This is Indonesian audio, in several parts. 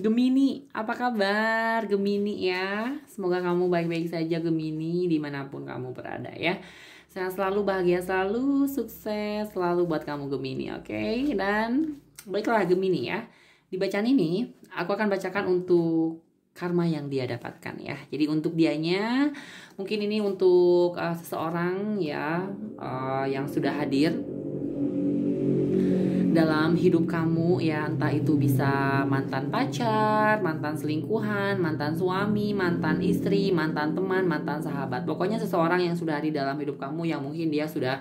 Gemini, apa kabar Gemini ya? Semoga kamu baik-baik saja Gemini dimanapun kamu berada ya. Sehat selalu, bahagia selalu, sukses selalu buat kamu Gemini, oke? Dan baiklah Gemini ya. Di bacaan ini aku akan bacakan untuk karma yang dia dapatkan ya. Jadi untuk dianya mungkin ini untuk seseorang ya yang sudah hadir dalam hidup kamu ya, entah itu bisa mantan pacar, mantan selingkuhan, mantan suami, mantan istri, mantan teman, mantan sahabat. Pokoknya seseorang yang sudah ada dalam hidup kamu yang mungkin dia sudah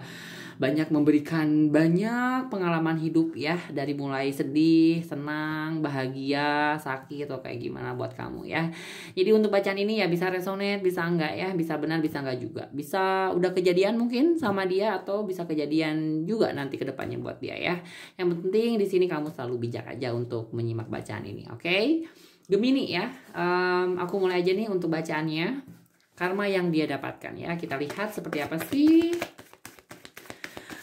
banyak memberikan banyak pengalaman hidup ya, dari mulai sedih, senang, bahagia, sakit atau kayak gimana buat kamu ya. Jadi untuk bacaan ini ya bisa resonate, bisa enggak ya, bisa benar, bisa enggak juga. Bisa udah kejadian mungkin sama dia atau bisa kejadian juga nanti ke depannya buat dia ya. Yang penting di sini kamu selalu bijak aja untuk menyimak bacaan ini, oke? Gemini ya, aku mulai aja nih untuk bacaannya. Karma yang dia dapatkan ya, kita lihat seperti apa sih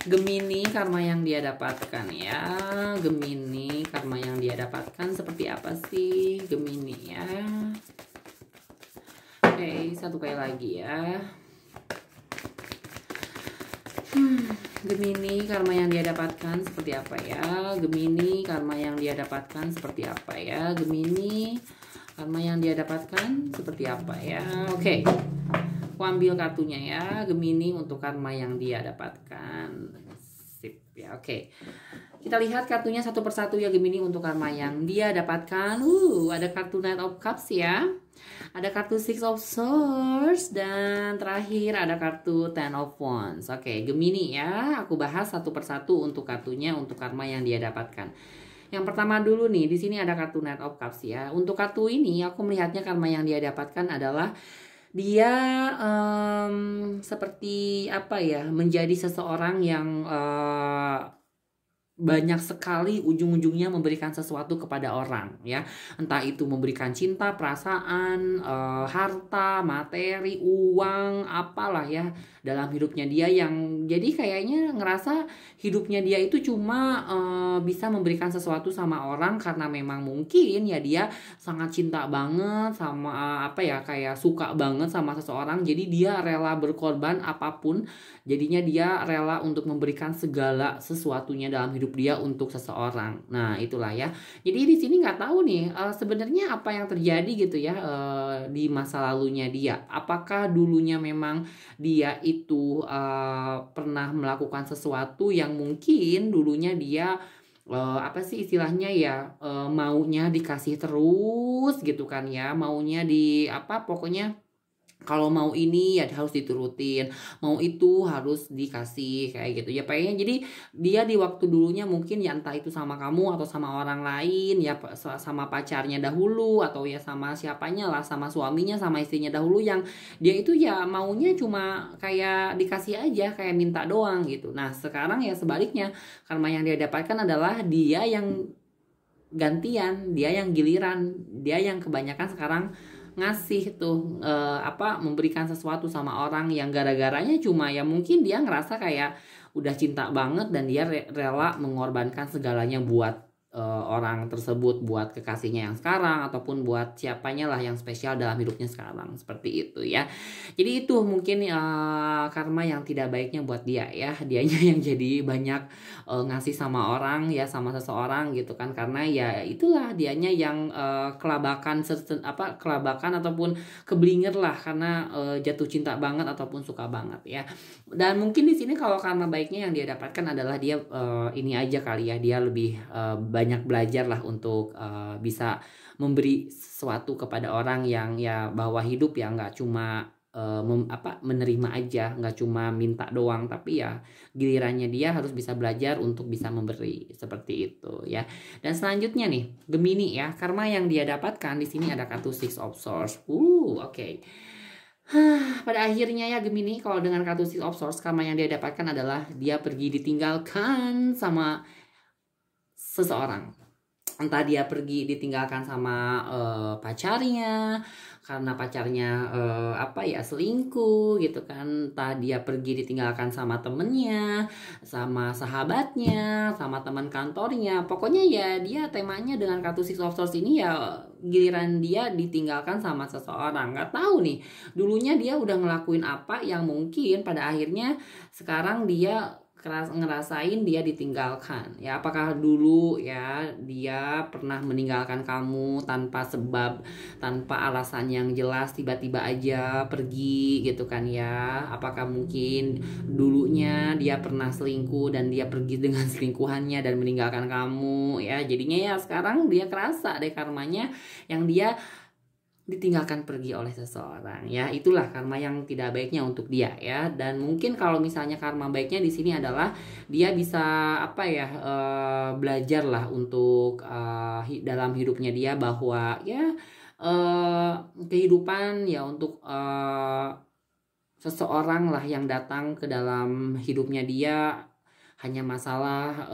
Gemini karma yang dia dapatkan ya. Gemini karma yang dia dapatkan seperti apa sih Gemini ya. Oke, satu kali lagi ya. Gemini karma yang dia dapatkan seperti apa ya. Gemini karma yang dia dapatkan seperti apa ya. Gemini karma yang dia dapatkan seperti apa ya. Oke, aku ambil kartunya ya. Gemini untuk karma yang dia dapatkan. Sip ya, oke. Kita lihat kartunya satu persatu ya Gemini untuk karma yang dia dapatkan. Ada kartu Knight of Cups ya. Ada kartu Six of Swords dan terakhir ada kartu Ten of Wands. Oke, Gemini ya. Aku bahas satu persatu untuk kartunya untuk karma yang dia dapatkan. Yang pertama dulu nih, di sini ada kartu Knight of Cups ya. Untuk kartu ini aku melihatnya karma yang dia dapatkan adalah dia seperti apa ya, menjadi seseorang yang banyak sekali ujung-ujungnya memberikan sesuatu kepada orang ya, entah itu memberikan cinta, perasaan, harta, materi, uang, apalah ya dalam hidupnya dia, yang jadi kayaknya ngerasa hidupnya dia itu cuma bisa memberikan sesuatu sama orang karena memang mungkin ya dia sangat cinta banget sama apa ya, kayak suka banget sama seseorang, jadi dia rela berkorban apapun, jadinya dia rela untuk memberikan segala sesuatunya dalam hidup dia untuk seseorang. Nah itulah ya. Jadi di sini nggak tahu nih sebenarnya apa yang terjadi gitu ya di masa lalunya dia. Apakah dulunya memang dia itu pernah melakukan sesuatu yang mungkin dulunya dia apa sih istilahnya ya, maunya dikasih terus gitu kan ya, maunya di apa pokoknya kalau mau ini ya harus diturutin, mau itu harus dikasih kayak gitu ya pengen. Jadi dia di waktu dulunya mungkin ya entah itu sama kamu atau sama orang lain ya, sama pacarnya dahulu atau ya sama siapanya lah, sama suaminya, sama istrinya dahulu, yang dia itu ya maunya cuma kayak dikasih aja, kayak minta doang gitu. Nah sekarang ya sebaliknya, karma yang dia dapatkan adalah dia yang gantian, dia yang giliran, dia yang kebanyakan sekarang ngasih tuh apa, memberikan sesuatu sama orang yang gara-garanya cuma ya mungkin dia ngerasa kayak udah cinta banget dan dia rela mengorbankan segalanya buat orang tersebut, buat kekasihnya yang sekarang ataupun buat siapanya lah yang spesial dalam hidupnya sekarang, seperti itu ya. Jadi itu mungkin karma yang tidak baiknya buat dia ya, dianya yang jadi banyak ngasih sama orang ya, sama seseorang gitu kan, karena ya itulah dianya yang kelabakan kelabakan ataupun keblinger lah karena jatuh cinta banget ataupun suka banget ya. Dan mungkin di sini kalau karma baiknya yang dia dapatkan adalah dia ini aja kali ya, dia lebih banyak belajar lah untuk bisa memberi sesuatu kepada orang yang ya bahwa hidup ya nggak cuma menerima aja, nggak cuma minta doang, tapi ya gilirannya dia harus bisa belajar untuk bisa memberi, seperti itu ya. Dan selanjutnya nih Gemini ya, karma yang dia dapatkan di sini ada kartu Six of Swords. Oke. Pada akhirnya ya Gemini, kalau dengan kartu Six of Swords, karma yang dia dapatkan adalah dia pergi ditinggalkan sama seseorang. entah dia pergi ditinggalkan sama pacarnya karena pacarnya selingkuh gitu kan, entah dia pergi ditinggalkan sama temennya, sama sahabatnya, sama teman kantornya. Pokoknya ya dia temanya dengan kartu Six of Swords ini ya giliran dia ditinggalkan sama seseorang. Nggak tahu nih dulunya dia udah ngelakuin apa yang mungkin pada akhirnya sekarang dia ngerasain dia ditinggalkan ya. Apakah dulu ya dia pernah meninggalkan kamu tanpa sebab, tanpa alasan yang jelas, tiba-tiba aja pergi gitu kan ya. Apakah mungkin dulunya dia pernah selingkuh dan dia pergi dengan selingkuhannya dan meninggalkan kamu ya. Jadinya ya sekarang dia kerasa deh karmanya yang dia ditinggalkan pergi oleh seseorang ya. Itulah karma yang tidak baiknya untuk dia ya. Dan mungkin kalau misalnya karma baiknya di sini adalah dia bisa belajar lah untuk dalam hidupnya dia bahwa ya kehidupan ya untuk seseorang lah yang datang ke dalam hidupnya dia hanya masalah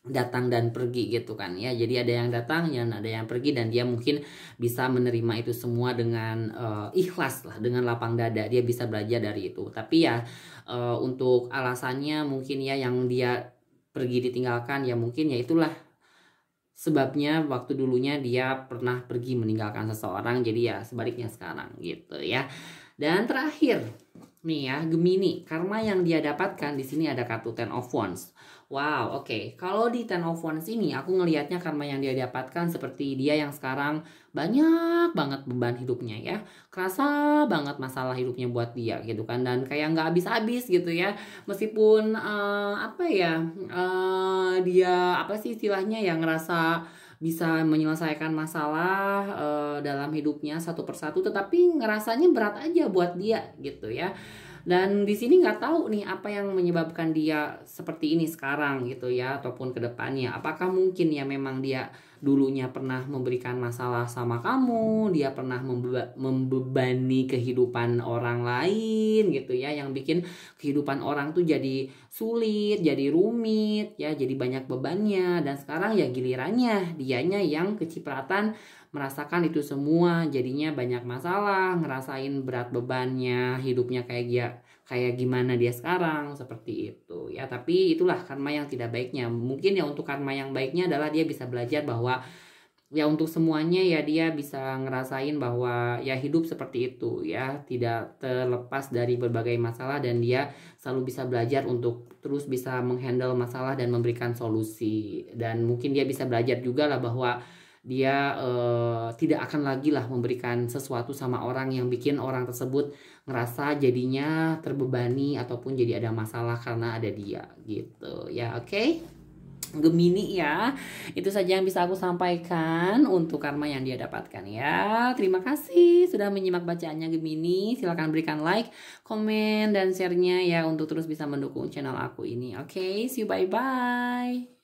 datang dan pergi gitu kan ya. Jadi ada yang datang dan ada yang pergi, dan dia mungkin bisa menerima itu semua dengan ikhlas lah, dengan lapang dada. Dia bisa belajar dari itu. Tapi ya untuk alasannya mungkin ya yang dia pergi ditinggalkan ya mungkin ya itulah sebabnya waktu dulunya dia pernah pergi meninggalkan seseorang. Jadi ya sebaliknya sekarang gitu ya. Dan terakhir nih ya, Gemini, karma yang dia dapatkan di sini ada kartu Ten of Wands. Wow, oke. Kalau di Ten of Wands ini aku ngelihatnya karma yang dia dapatkan seperti dia yang sekarang banyak banget beban hidupnya ya. Kerasa banget masalah hidupnya buat dia gitu kan, dan kayak nggak habis-habis gitu ya. Meskipun dia apa sih istilahnya yang ngerasa bisa menyelesaikan masalah dalam hidupnya satu persatu, tetapi ngerasanya berat aja buat dia gitu ya. Dan di sini nggak tahu nih apa yang menyebabkan dia seperti ini sekarang gitu ya, ataupun ke depannya. Apakah mungkin ya memang dia dulunya pernah memberikan masalah sama kamu, dia pernah membebani kehidupan orang lain gitu ya, yang bikin kehidupan orang tuh jadi sulit, jadi rumit ya, jadi banyak bebannya. Dan sekarang ya gilirannya dianya yang kecipratan merasakan itu semua, jadinya banyak masalah, ngerasain berat bebannya, hidupnya kayak gimana dia sekarang, seperti itu ya. Tapi itulah karma yang tidak baiknya. Mungkin ya untuk karma yang baiknya adalah dia bisa belajar bahwa ya untuk semuanya ya dia bisa ngerasain bahwa ya hidup seperti itu ya, tidak terlepas dari berbagai masalah, dan dia selalu bisa belajar untuk terus bisa menghandle masalah dan memberikan solusi. Dan mungkin dia bisa belajar juga lah bahwa dia tidak akan lagi lah memberikan sesuatu sama orang yang bikin orang tersebut ngerasa jadinya terbebani ataupun jadi ada masalah karena ada dia gitu ya. Oke, Gemini ya, itu saja yang bisa aku sampaikan untuk karma yang dia dapatkan ya. Terima kasih sudah menyimak bacaannya Gemini. Silahkan berikan like, komen, dan share-nya ya untuk terus bisa mendukung channel aku ini. Oke, see you, bye-bye.